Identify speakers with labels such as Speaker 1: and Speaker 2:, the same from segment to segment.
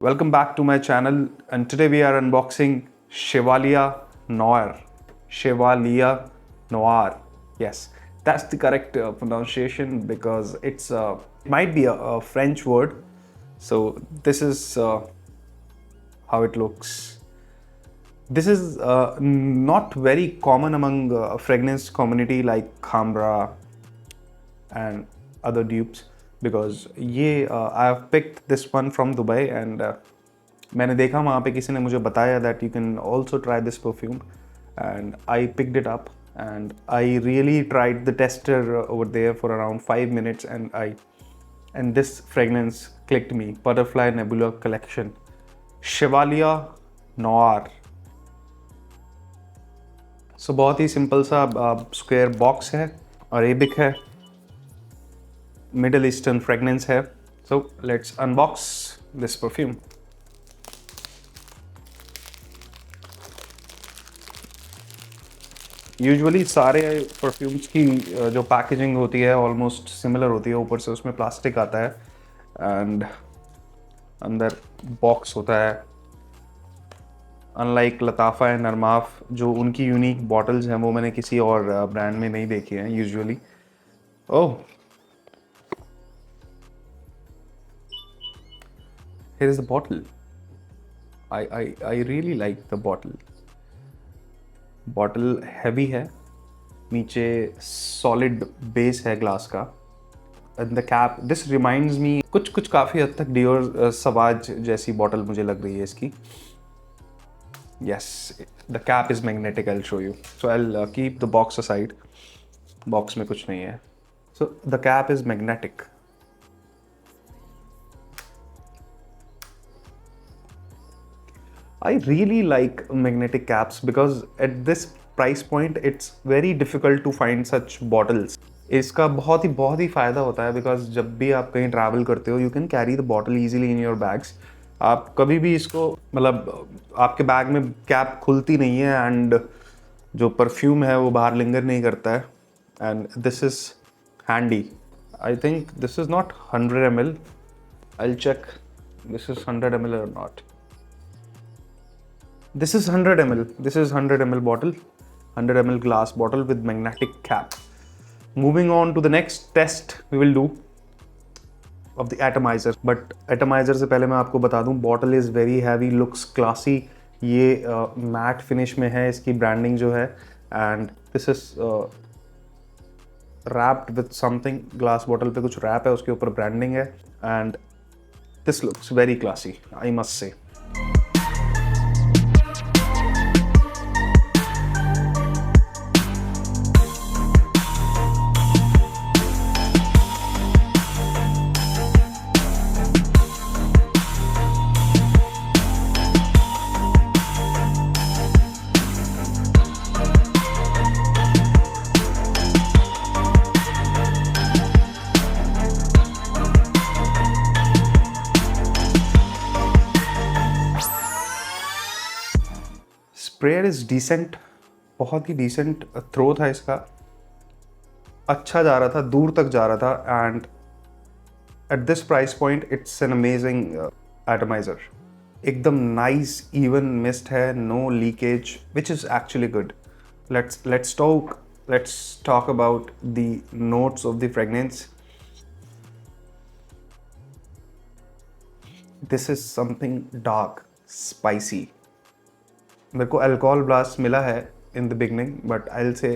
Speaker 1: Welcome back to my channel, and today we are unboxing Chevalier Noir. Chevalier Noir. Yes, that's the correct pronunciation because it might be a French word. So this is how it looks. This is not very common among fragrance community like Khambra and other dupes because ये I have picked this one from Dubai and मैंने देखा वहाँ पे किसी ने मुझे बताया that you can also try this perfume and I picked it up and I really tried the tester over there for around 5 minutes and this fragrance clicked me. Butterfly Nebula Collection Chevalier Noir. So बहुत ही simple सा square box है, Arabic है, Middle Eastern fragrance है. So let's unbox this perfume. Usually सारे perfumes की जो packaging होती है ऑलमोस्ट सिमिलर होती है. ऊपर से उसमें प्लास्टिक आता है एंड अंदर बॉक्स होता है. अनलाइक लताफ़ा एंड नरमाफ जो उनकी यूनिक बॉटल्स हैं वो मैंने किसी और ब्रांड में नहीं देखी हैं usually. Oh, here is the bottle. I really like the bottle. Bottle heavy है, नीचे सॉलिड बेस है ग्लास का. And the cap, this reminds me कुछ काफ़ी हद तक डियोर सवाज जैसी बॉटल मुझे लग रही है इसकी. Yes, the cap is magnetic. I will show you. So I will keep the box aside. Box में कुछ नहीं है. So the cap is magnetic. I really like magnetic caps because at this price point it's very difficult to find such bottles. इसका बहुत ही फ़ायदा होता है because जब भी आप कहीं ट्रैवल करते हो you can carry the bottle easily in your bags. आप कभी भी इसको मतलब आपके बैग में कैप खुलती नहीं है एंड जो परफ्यूम है वो बाहर लिंगर नहीं करता है. And this is handy. I think this is not 100 ml. I'll check this is 100 ml or not. This is 100 ml. This is 100 ml bottle, 100 ml glass bottle with magnetic cap. Moving on to the next test we will do of the atomizer. But atomizer से पहले मैं आपको बता दूं, bottle is very heavy, looks classy. ये matte finish में है, इसकी branding जो है, and this is wrapped with something. Glass bottle पे कुछ wrap है, उसके ऊपर branding है, and this looks very classy, I must say. Sprayer is decent, बहुत ही डिसेंट थ्रो था इसका. अच्छा जा रहा था, दूर तक जा रहा था. And at this price point it's an amazing atomiser. एकदम नाइस इवन मिस्ट है, no leakage, which is actually good. Let's talk about the notes of the fragrance. This is something dark, spicy. मेरे को alcohol blast मिला है in the beginning, but I will say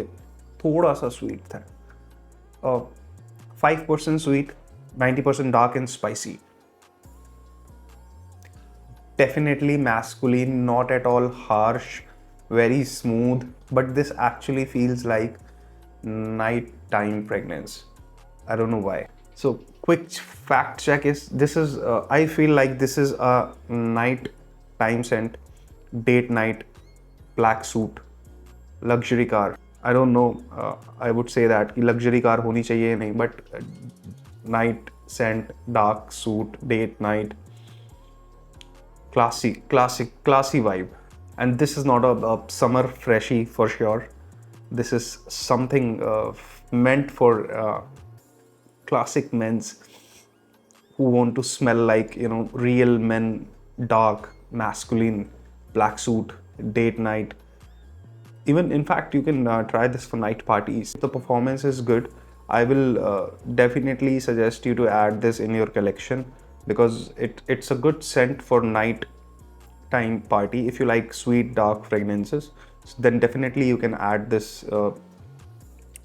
Speaker 1: थोड़ा सा sweet था. 5% sweet, 90% dark and spicy. Definitely masculine, not at all harsh, very smooth, but this actually feels like nighttime fragrance. I don't know why. So quick fact check is this is I feel like this is a night time scent, date night, black suit, luxury car. I don't know, I would say that कि luxury car होनी चाहिए नहीं, but night scent, dark suit, date night, classy vibe. And this is not a summer freshie for sure. This is something meant for classic men's who want to smell like, you know, real men dark, masculine, black suit, date night. Even in fact, you can try this for night parties. If the performance is good, I will definitely suggest you to add this in your collection, because it's a good scent for night time party. If you like sweet dark fragrances, then definitely you can add this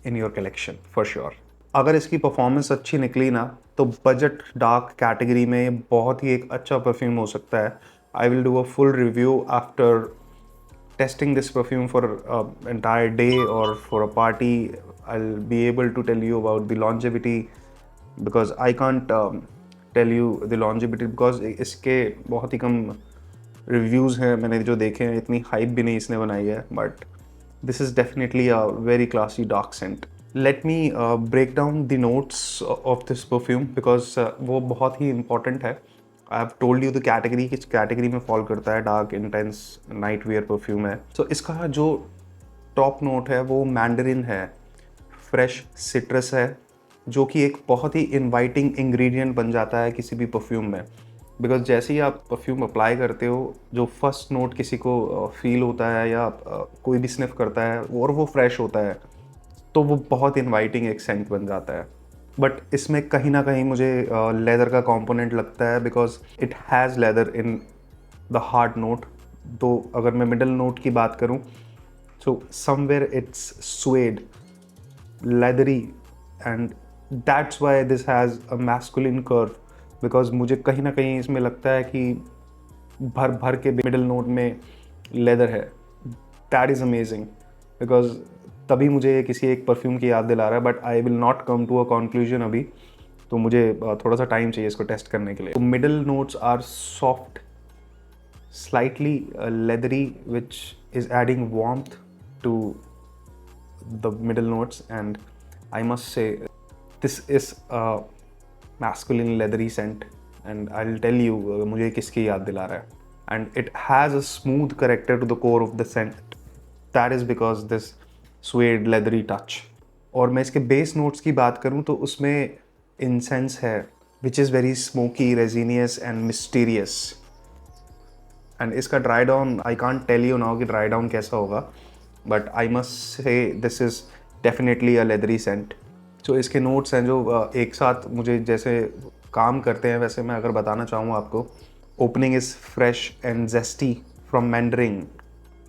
Speaker 1: in your collection for sure. अगर इसकी performance अच्छी निकली ना, तो budget dark category में बहुत ही एक अच्छा परफ्यूम हो सकता है. I will do a full review after testing this perfume for an entire day or for a party. I'll be able to tell you about the longevity, because I can't tell you the longevity because इसके बहुत ही कम reviews हैं मैंने जो देखे हैं. इतनी hype भी नहीं इसने बनाई है, but this is definitely a very classy dark scent. Let me break down the notes of this perfume, because वो बहुत ही important है. I have told you the category, किस कैटेगरी में फॉल करता है. Dark intense night where perfume है. सो इसका जो टॉप नोट है वो मैंडरिन है, फ्रेश सिट्रस है, जो कि एक बहुत ही इनवाइटिंग इंग्रेडिएंट बन जाता है किसी भी परफ्यूम में. बिकॉज जैसे ही आप परफ्यूम अप्लाई करते हो, जो फर्स्ट नोट किसी को फील होता है या कोई भी स्निफ करता है और वो फ्रेश होता है, तो वो बहुत इनवाइटिंग एक सेंट बन जाता है. बट इसमें कहीं ना कहीं मुझे लेदर का कंपोनेंट लगता है, because it has leather in the hard note. तो अगर मैं मिडल नोट की बात करूं, so somewhere it's swayed, leathery, and that's why this has a masculine curve. Because मुझे कहीं ना कहीं इसमें लगता है कि भर भर के मिडल नोट में लेदर है. दैट इज़ अमेजिंग, बिकॉज तभी मुझे किसी एक परफ्यूम की याद दिला रहा है. But I will not come to a conclusion अभी, तो मुझे थोड़ा सा टाइम चाहिए इसको टेस्ट करने के लिए. तो middle notes are soft, slightly leathery, which is adding warmth to the middle notes. And I must say this is a masculine leathery scent, and I will tell you मुझे किसकी याद दिला रहा है. And it has a smooth character to the core of the scent. That is because this suede leathery touch. और मैं इसके base notes की बात करूं तो उसमें इंसेंस है, which is very smoky, resinous and mysterious. And इसका dry down, I can't tell you now कि ड्राई डाउन कैसा होगा, but I must say this is definitely a leathery scent. जो इसके नोट्स हैं जो एक साथ मुझे जैसे काम करते हैं, वैसे मैं अगर बताना चाहूँ आपको, opening is fresh and zesty from Mandarin.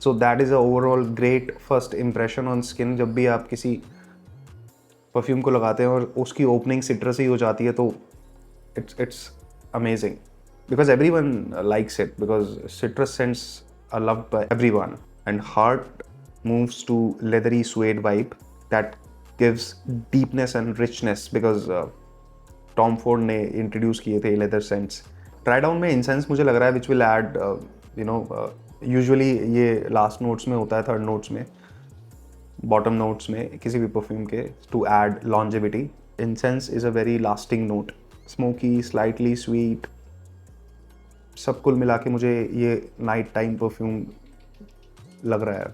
Speaker 1: So that is a overall great first impression on skin. जब भी आप किसी परफ्यूम को लगाते हैं और उसकी ओपनिंग सिट्रस ही हो जाती है, तो it's amazing, because everyone likes it, because citrus scents are loved by everyone. And heart moves to leathery suede vibe that gives deepness and richness, because Tom Ford ने introduce किए थे leather scents. Dry down में incense मुझे लग रहा है which will add usually ये last notes में होता है, थर्ड नोट्स में, बॉटम नोट्स में किसी भी परफ्यूम के, to add longevity. Incense is a very lasting note, smoky, slightly sweet. सब कुल मिला के मुझे ये नाइट टाइम परफ्यूम लग रहा है.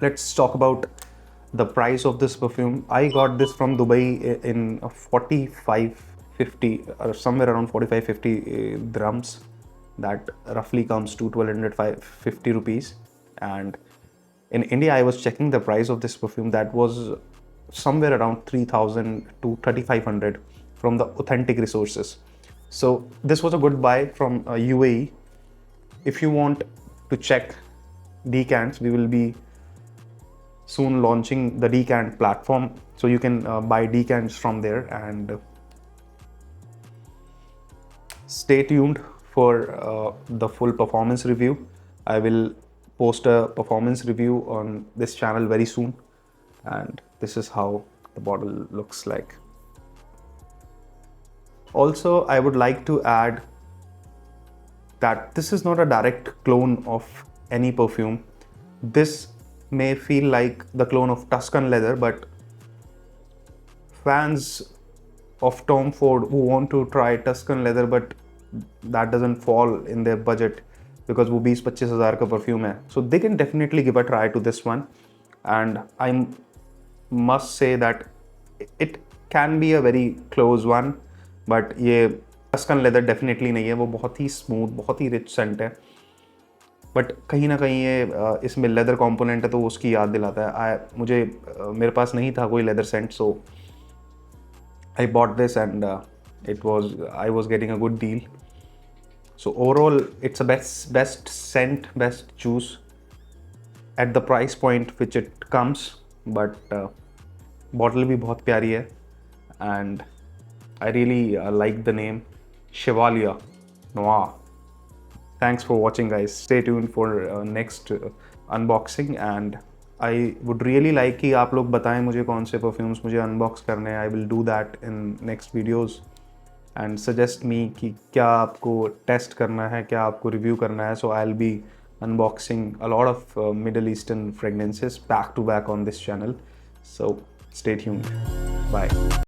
Speaker 1: Let's talk about the price of this perfume. I got this from Dubai in 4550 or somewhere around 4550 dirhams. That roughly comes to 1250 rupees. And in India, I was checking the price of this perfume. That was somewhere around 3000 to 3500 from the authentic resources. So this was a good buy from UAE. If you want to check Decants, we will be soon launching the Decant platform, so you can buy Decants from there. And stay tuned for the full performance review. I will post a performance review on this channel very soon, and this is how the bottle looks like. Also, I would like to add that this is not a direct clone of any perfume. This may feel like the clone of Tuscan leather, but fans of Tom Ford who want to try Tuscan leather but that doesn't fall in their budget, because वो 20-25 हज़ार का perfume है, so they can definitely give a try to this one. And I must say that it can be a very close one, but ये Tuscan leather definitely नहीं है, वो बहुत ही smooth, बहुत ही रिच सेंट है, बट कहीं ना कहीं ये इसमें लेदर कंपोनेंट है तो उसकी याद दिलाता है। मेरे पास नहीं था कोई leather scent, so I bought this and I was getting a good deal. So overall, it's a best scent, best juice at the price point which it comes. But bottle भी बहुत प्यारी है and I really like the name Chevalia Noir. Thanks for watching, guys. Stay tuned for next unboxing and I would really like कि आप लोग बताएं मुझे कौन से परफ्यूम्स मुझे अनबॉक्स करने हैं. I will do that in next videos. And suggest me कि क्या आपको टेस्ट करना है, क्या आपको रिव्यू करना है. So I will be unboxing a lot of middle eastern fragrances back to back on this channel. So stay tuned. Bye.